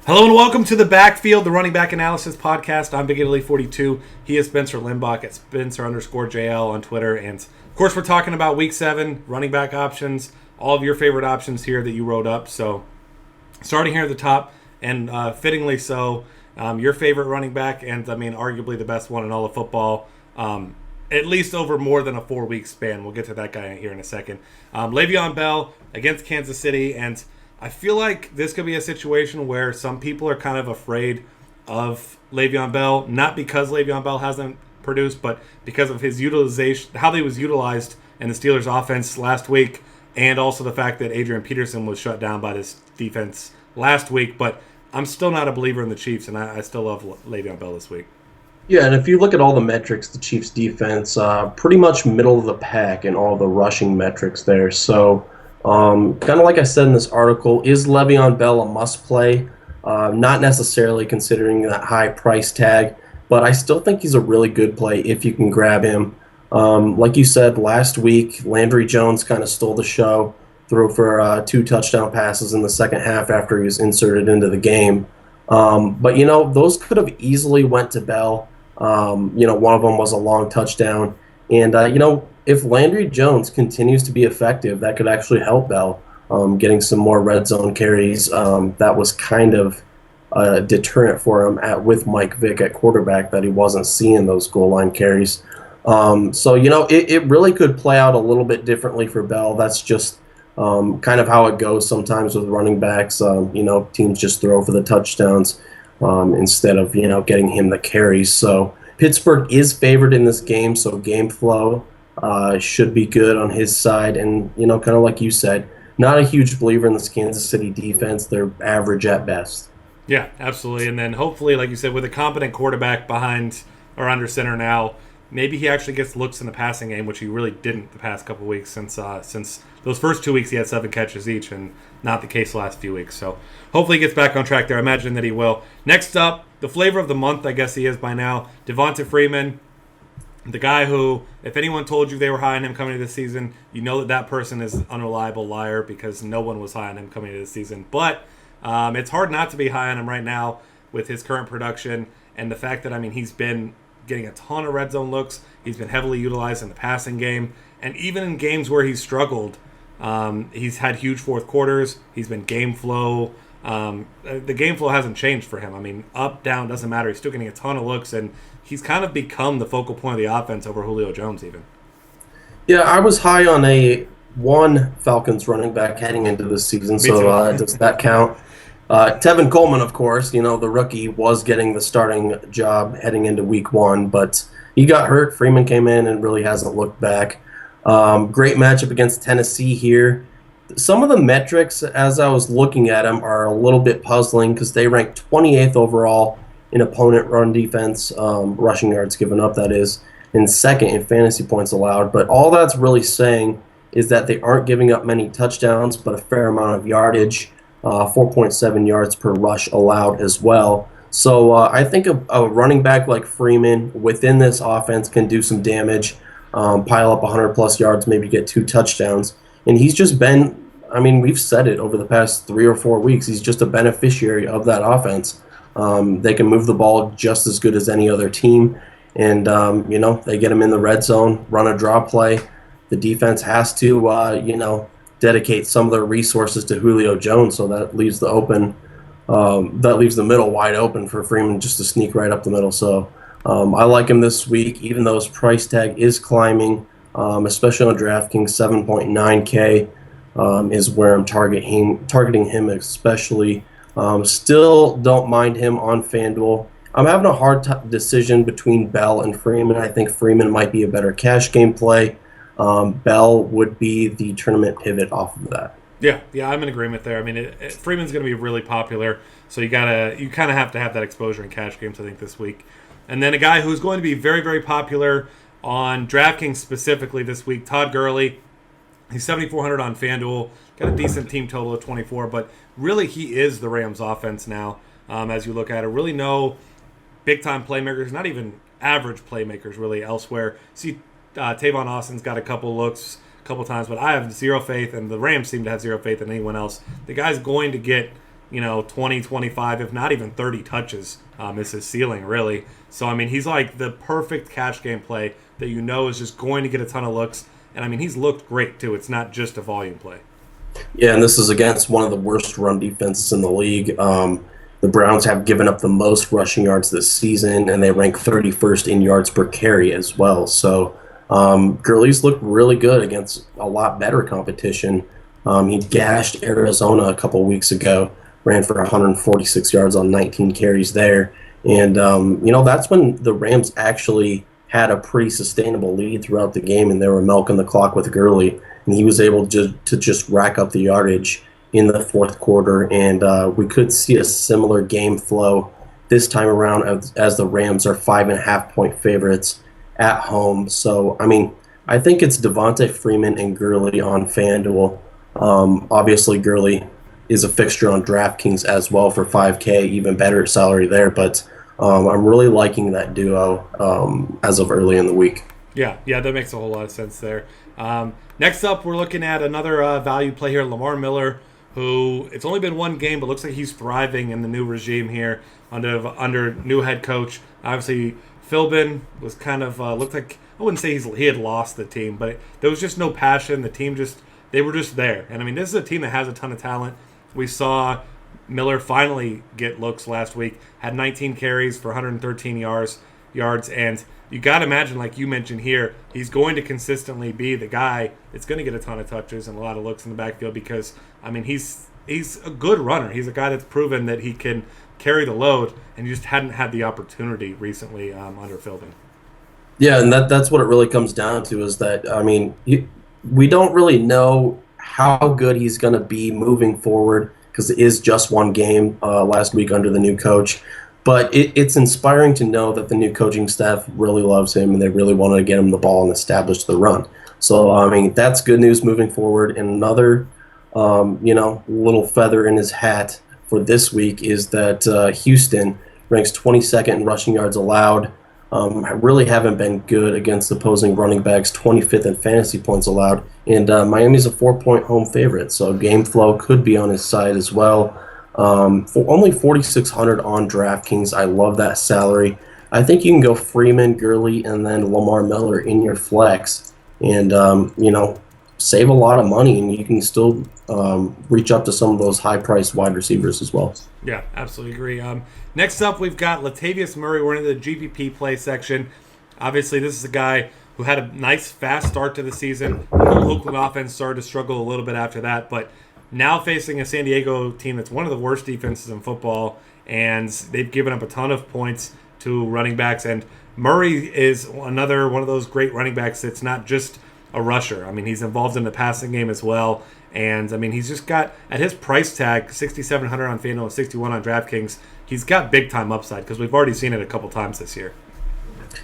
Hello and welcome to the Backfield, the running back analysis podcast. I'm Big Italy 42. He is Spencer Limbach at Spencer_JL on Twitter. And of course, we're talking about week 7, running back options, all of your favorite options here that you wrote up. So starting here at the top, and fittingly so, your favorite running back, and I mean, arguably the best one in all of football, at least over more than a 4-week span. We'll get to that guy here in a second. Le'Veon Bell against Kansas City, and I feel like this could be a situation where some people are kind of afraid of Le'Veon Bell, not because Le'Veon Bell hasn't produced, but because of his utilization, how he was utilized in the Steelers' offense last week, and also the fact that Adrian Peterson was shut down by this defense last week. But I'm still not a believer in the Chiefs, and I still love Le'Veon Bell this week. Yeah, and if you look at all the metrics, the Chiefs' defense, pretty much middle of the pack in all the rushing metrics there. So, kind of like I said in this article, is Le'Veon Bell a must-play? Not necessarily considering that high price tag, but I still think he's a really good play if you can grab him. Like you said, last week, Landry Jones kind of stole the show, threw for 2 touchdown passes in the second half after he was inserted into the game. But, those could have easily went to Bell. One of them was a long touchdown. And, if Landry Jones continues to be effective, that could actually help Bell getting some more red zone carries. That was kind of a deterrent for him with Mike Vick at quarterback, that he wasn't seeing those goal line carries. It really could play out a little bit differently for Bell. That's just kind of how it goes sometimes with running backs. Teams just throw for the touchdowns instead of, getting him the carries. So Pittsburgh is favored in this game, so game flow should be good on his side. And, kind of like you said, not a huge believer in this Kansas City defense. They're average at best. Yeah, absolutely. And then hopefully, like you said, with a competent quarterback behind or under center now, maybe he actually gets looks in the passing game, which he really didn't the past couple weeks since those first 2 weeks he had 7 catches each, and not the case the last few weeks. So hopefully he gets back on track there. I imagine that he will. Next up, the flavor of the month, I guess he is by now, Devonta Freeman. The guy who, if anyone told you they were high on him coming into this season, you know that person is an unreliable liar, because no one was high on him coming into this season. But it's hard not to be high on him right now with his current production and the fact that, he's been getting a ton of red zone looks. He's been heavily utilized in the passing game. And even in games where he's struggled, he's had huge fourth quarters. He's been game flow. The game flow hasn't changed for him. Up, down, doesn't matter. He's still getting a ton of looks, and he's kind of become the focal point of the offense over Julio Jones even. Yeah, I was high on one Falcons running back heading into this season, so does that count? Tevin Coleman, of course, the rookie, was getting the starting job heading into week 1, but he got hurt. Freeman came in and really hasn't looked back. Great matchup against Tennessee here. Some of the metrics, as I was looking at them, are a little bit puzzling because they rank 28th overall in opponent run defense, rushing yards given up, that is, and second in fantasy points allowed. But all that's really saying is that they aren't giving up many touchdowns, but a fair amount of yardage, 4.7 yards per rush allowed as well. So I think a running back like Freeman within this offense can do some damage, pile up 100-plus yards, maybe get 2 touchdowns. And he's just been, we've said it over the past 3 or 4 weeks, he's just a beneficiary of that offense. They can move the ball just as good as any other team. And, they get him in the red zone, run a draw play. The defense has to, dedicate some of their resources to Julio Jones, so that leaves the middle wide open for Freeman just to sneak right up the middle. So I like him this week, even though his price tag is climbing, especially on DraftKings. 7.9K is where I'm targeting him especially. Still don't mind him on FanDuel. I'm having a hard decision between Bell and Freeman. I think Freeman might be a better cash game play. Bell would be the tournament pivot off of that. Yeah, I'm in agreement there. Freeman's going to be really popular, so you kind of have to have that exposure in cash games, I think, this week. And then a guy who's going to be very, very popular on DraftKings specifically this week, Todd Gurley. He's 7,400 on FanDuel, got a decent team total of 24, but really he is the Rams offense now, as you look at it. Really no big-time playmakers, not even average playmakers really elsewhere. See, Tavon Austin's got a couple looks a couple times, but I have zero faith, and the Rams seem to have zero faith in anyone else. The guy's going to get 20, 25, if not even 30 touches is his ceiling, really. So, I mean, he's like the perfect cash game play that is just going to get a ton of looks. And, I mean, he's looked great, too. It's not just a volume play. Yeah, and this is against one of the worst run defenses in the league. The Browns have given up the most rushing yards this season, and they rank 31st in yards per carry as well. So Gurley's looked really good against a lot better competition. He gashed Arizona a couple weeks ago, ran for 146 yards on 19 carries there. And, that's when the Rams actually had a pretty sustainable lead throughout the game, and they were milking the clock with Gurley. And he was able to just rack up the yardage in the fourth quarter. And we could see a similar game flow this time around as the Rams are 5.5-point favorites at home. So, I mean, I think it's Devonta Freeman and Gurley on FanDuel. Obviously, Gurley is a fixture on DraftKings as well for $5K, even better salary there. But I'm really liking that duo as of early in the week. Yeah, that makes a whole lot of sense there. Next up, we're looking at another value play here, Lamar Miller, who it's only been one game, but looks like he's thriving in the new regime here under new head coach. Obviously, Philbin was kind of looked like, I wouldn't say he had lost the team, but there was just no passion. The team they were just there. And I mean, this is a team that has a ton of talent. We saw Miller finally get looks last week, had 19 carries for 113 yards, and you got to imagine, like you mentioned here, he's going to consistently be the guy that's going to get a ton of touches and a lot of looks in the backfield because, I mean, he's a good runner. He's a guy that's proven that he can carry the load, and you just hadn't had the opportunity recently under Philbin. Yeah, and that's what it really comes down to is that, I mean, we don't really know how good he's going to be moving forward because it is just one game last week under the new coach. But it's inspiring to know that the new coaching staff really loves him and they really want to get him the ball and establish the run. So, I mean, that's good news moving forward. And another, little feather in his hat for this week is that Houston ranks 22nd in rushing yards allowed. Really haven't been good against opposing running backs, 25th in fantasy points allowed. And Miami's a 4-point home favorite, so game flow could be on his side as well. For only 4,600 on DraftKings, I love that salary. I think you can go Freeman, Gurley, and then Lamar Miller in your flex, and save a lot of money, and you can still reach up to some of those high-priced wide receivers as well. Yeah, absolutely agree. Next up, we've got Latavius Murray. We're in the GPP play section. Obviously, this is a guy who had a nice, fast start to the season. The whole Oakland offense started to struggle a little bit after that, but now facing a San Diego team that's one of the worst defenses in football, and they've given up a ton of points to running backs. And Murray is another one of those great running backs that's not just a rusher. I mean, he's involved in the passing game as well. And, I mean, he's just got, at his price tag, $6,700 on FanDuel and $61 on DraftKings, he's got big-time upside because we've already seen it a couple times this year.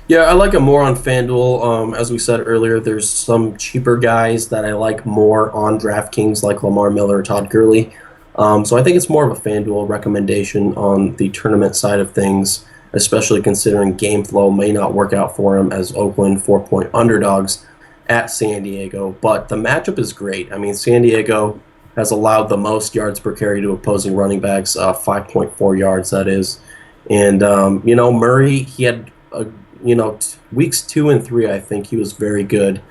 Yeah, I like him more on FanDuel. As we said earlier, there's some cheaper guys that I like more on DraftKings, like Lamar Miller or Todd Gurley. So I think it's more of a FanDuel recommendation on the tournament side of things, especially considering game flow may not work out for him as Oakland 4-point underdogs at San Diego. But the matchup is great. I mean, San Diego has allowed the most yards per carry to opposing running backs, 5.4 yards, that is. And, Murray, he had weeks 2 and 3, I think he was very good.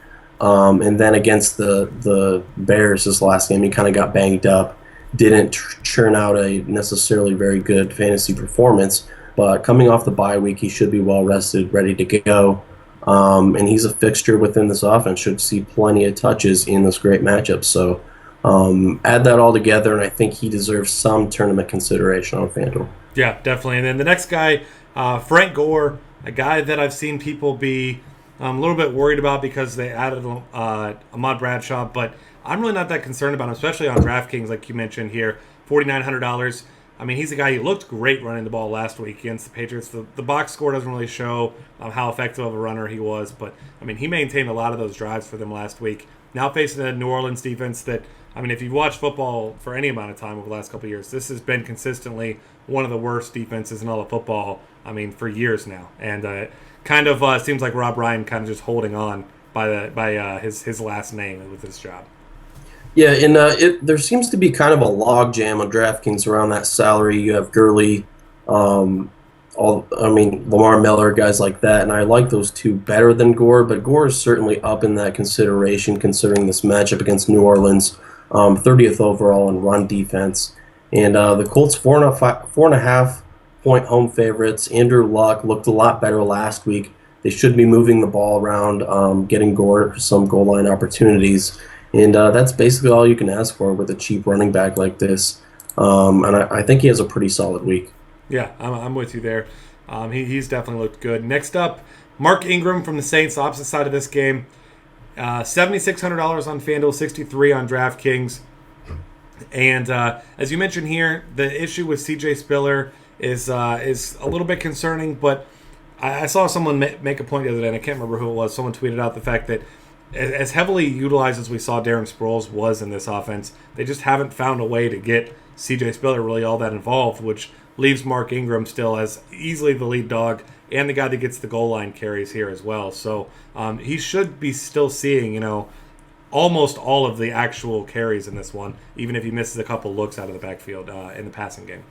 And then against the Bears this last game, he kind of got banged up. Didn't churn out a necessarily very good fantasy performance. But coming off the bye week, he should be well rested, ready to go. And he's a fixture within this offense, should see plenty of touches in this great matchup. So add that all together, and I think he deserves some tournament consideration on FanDuel. Yeah, definitely. And then the next guy, Frank Gore, a guy that I've seen people be a little bit worried about because they added Ahmad Bradshaw, but I'm really not that concerned about him, especially on DraftKings, like you mentioned here, $4,900. I mean, he's a guy who looked great running the ball last week against the Patriots. The box score doesn't really show how effective of a runner he was, but, I mean, he maintained a lot of those drives for them last week. Now facing a New Orleans defense that, I mean, if you've watched football for any amount of time over the last couple of years, this has been consistently one of the worst defenses in all of football, I mean, for years now. And it kind of seems like Rob Ryan kind of just holding on by his last name with this job. Yeah, and there seems to be kind of a log jam on DraftKings around that salary. You have Gurley, um, Lamar Miller, guys like that, and I like those two better than Gore, but Gore is certainly up in that consideration considering this matchup against New Orleans, 30th overall in run defense, and the Colts 4.5 point home favorites. Andrew Luck looked a lot better last week. They should be moving the ball around, getting Gore some goal line opportunities. And that's basically all you can ask for with a cheap running back like this. And I think he has a pretty solid week. Yeah, I'm with you there. He's definitely looked good. Next up, Mark Ingram from the Saints, opposite side of this game. $7,600 on FanDuel, 63 on DraftKings. And as you mentioned here, the issue with CJ Spiller is a little bit concerning, but I saw someone make a point the other day, and I can't remember who it was. Someone tweeted out the fact that as heavily utilized as we saw Darren Sproles was in this offense, they just haven't found a way to get CJ Spiller really all that involved, which leaves Mark Ingram still as easily the lead dog and the guy that gets the goal line carries here as well. So he should be still seeing, almost all of the actual carries in this one, even if he misses a couple looks out of the backfield in the passing game.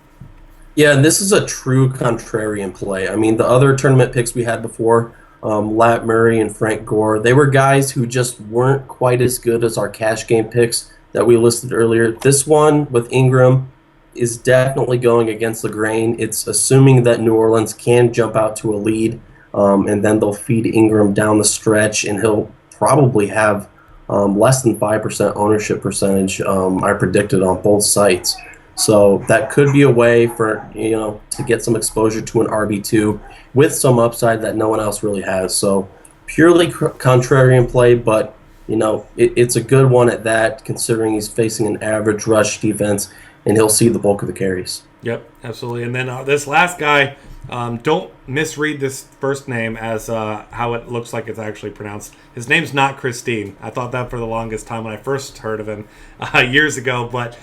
Yeah, and this is a true contrarian play. I mean, the other tournament picks we had before, Lat Murray and Frank Gore, they were guys who just weren't quite as good as our cash game picks that we listed earlier. This one with Ingram is definitely going against the grain. It's assuming that New Orleans can jump out to a lead, and then they'll feed Ingram down the stretch, and he'll probably have less than 5% ownership percentage, I predicted on both sites. So that could be a way for, to get some exposure to an RB2 with some upside that no one else really has. So purely contrarian play, but, it's a good one at that, considering he's facing an average rush defense, and he'll see the bulk of the carries. Yep, absolutely. And then this last guy, don't misread this first name as how it looks like it's actually pronounced. His name's not Christine. I thought that for the longest time when I first heard of him years ago. But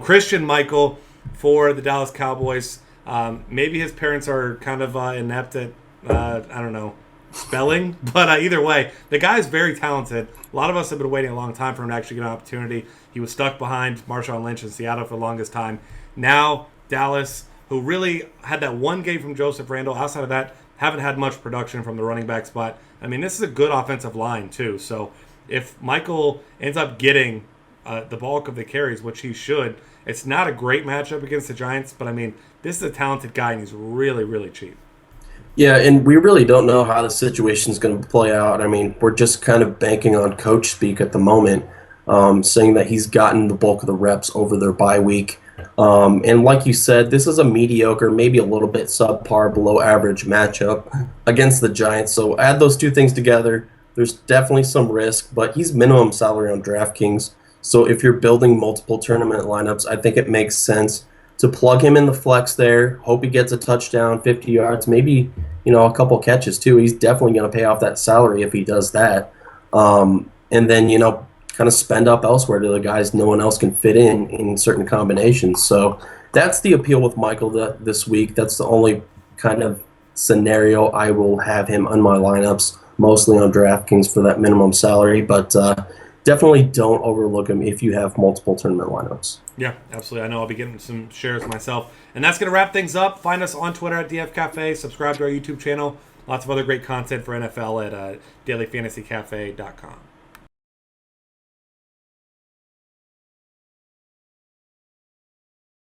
Christian Michael for the Dallas Cowboys. Maybe his parents are kind of inept at, I don't know, spelling. But either way, the guy's very talented. A lot of us have been waiting a long time for him to actually get an opportunity. He was stuck behind Marshawn Lynch in Seattle for the longest time. Now Dallas, who really had that one game from Joseph Randle. Outside of that, haven't had much production from the running back spot. I mean, this is a good offensive line, too. So if Michael ends up getting the bulk of the carries, which he should, it's not a great matchup against the Giants, but, I mean, this is a talented guy, and he's really, really cheap. Yeah, and we really don't know how the situation is going to play out. I mean, we're just kind of banking on coach speak at the moment, saying that he's gotten the bulk of the reps over their bye week. And like you said, this is a mediocre, maybe a little bit subpar, below average matchup against the Giants. So add those two things together, there's definitely some risk, but he's minimum salary on DraftKings. So if you're building multiple tournament lineups, I think it makes sense to plug him in the flex there, hope he gets a touchdown, 50 yards, maybe, a couple catches too. He's definitely going to pay off that salary if he does that. And then, kind of spend up elsewhere to the guys no one else can fit in certain combinations. So that's the appeal with Michael this week. That's the only kind of scenario I will have him on my lineups, mostly on DraftKings for that minimum salary. But definitely don't overlook him if you have multiple tournament lineups. Yeah, absolutely. I know I'll be getting some shares myself. And that's going to wrap things up. Find us on Twitter at DF Cafe. Subscribe to our YouTube channel. Lots of other great content for NFL at dailyfantasycafe.com.